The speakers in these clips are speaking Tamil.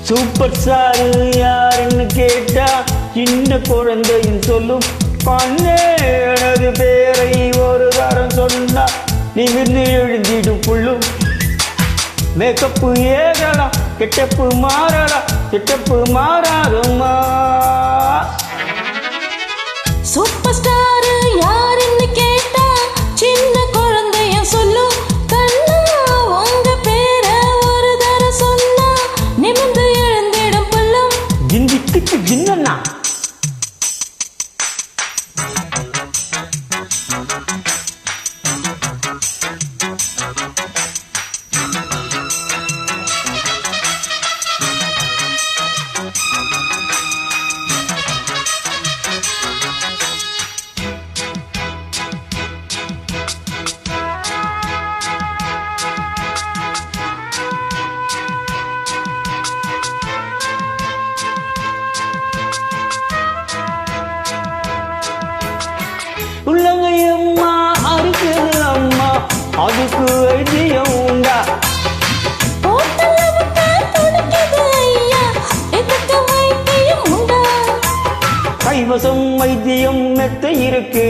சூப்பர் ஸ்டார் யாருன்னு கேட்டா சின்ன குழந்தையும் சொல்லும். பண்ணே எனது பேரை ஒரு தரம் சொன்னா நிமிர்ந்து எழுந்திடும் புள்ளும். மேக்கப்பு ஏறலாம், கெட்டப்பு மாறலாம், கெட்டப்பு மாறாதுமா. சூப்பர் ஸ்டார் யாருன்னு கேட்டா சின்ன குழந்தைய சொல்லும். கண்ணா உங்க பேர ஒரு தரம் சொன்னா நிமிர்ந்து எழுந்திடும் புள்ளும். ஜிந்திக்கு ஜின்னா உள்ளங்கையம்மா அறுக்குது அம்மா, அதுக்கு வைத்தியம் உண்டா? கைவசம் வைத்தியம் மெத்த இருக்கு,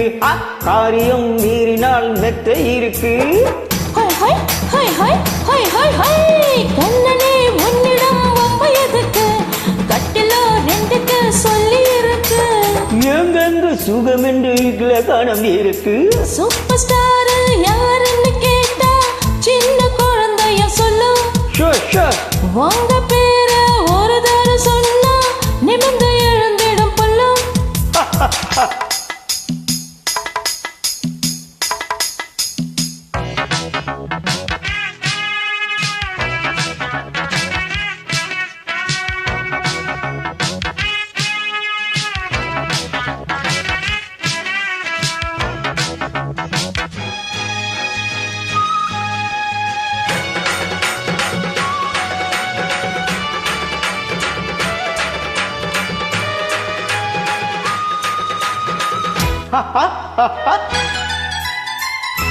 காரியம் மீறினால் மெத்த இருக்கு. கண்ணனே உன்னிடம் வம்பயதுக்கு கட்டிலோ ரெண்டுக்கு சொல்லி இருக்கு. எங்கெங்கு சுகம் என்று கணம் இருக்கு. சூப்பர் ஸ்டார் யாருன்னு கேட்டா சின்ன குழந்தைய சொல்லும். உங்க பேர ஒரு தரம் சொன்னா நிமிர்ந்து எழுந்திடும் புள்ளும்.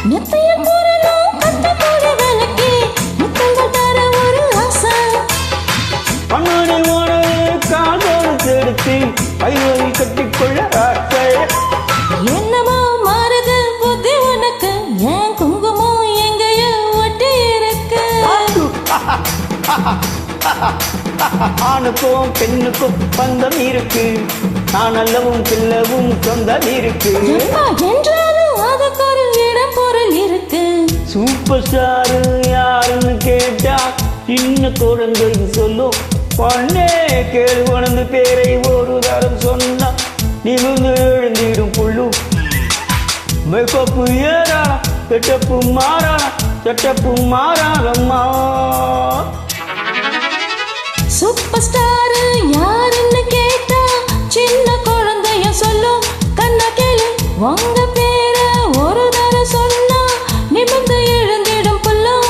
நித்திய பொருளும் கட்ட போட விளக்கி முத்தங்கள் தர ஒரு ஆசை. கண்ணாடி ஓனது காதோடு சேர்த்து ஐவரை கட்டிக்கொள்ள ஆசை. என்னமோ மாறுது புத்தி உனக்கு, என் குங்குமம் எங்கேயோ ஒட்டி இருக்கு. ஆணுக்கும் பெண்ணுக்கும் பந்தம் இருக்கு, நான் அல்லவும் பிள்ளவும் சொந்தம் இருக்கு. என்றாலும் அதுக்கு ஒரு இடம் பொருள் இருக்கு. சூப்பர் ஸ்டார் யாருன்னு கேட்டா சின்ன குழந்தை சொல்லும். பொண்ணே கேள்வி உணர்ந்து பேரை ஒரு தரம் சொன்னா நிமிர்ந்து எழுந்திடும் புள்ளும். மேக்கப்பு ஏறாளா, கெட்டப்பு மாறாளா, கெட்டப்பு மாறாதம்மா. சூப்பர் ஸ்டார் யாருன்னு கேட்டா சின்ன குழந்தைய சொல்லும். கண்ணா கேளு உங்க பேர ஒரு தரம் சொன்னா நிமிர்ந்து எழுந்திடும் புள்ளும்.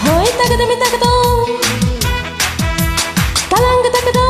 ஹோய் தகதமி தகதோ தலங்கு தகதோ.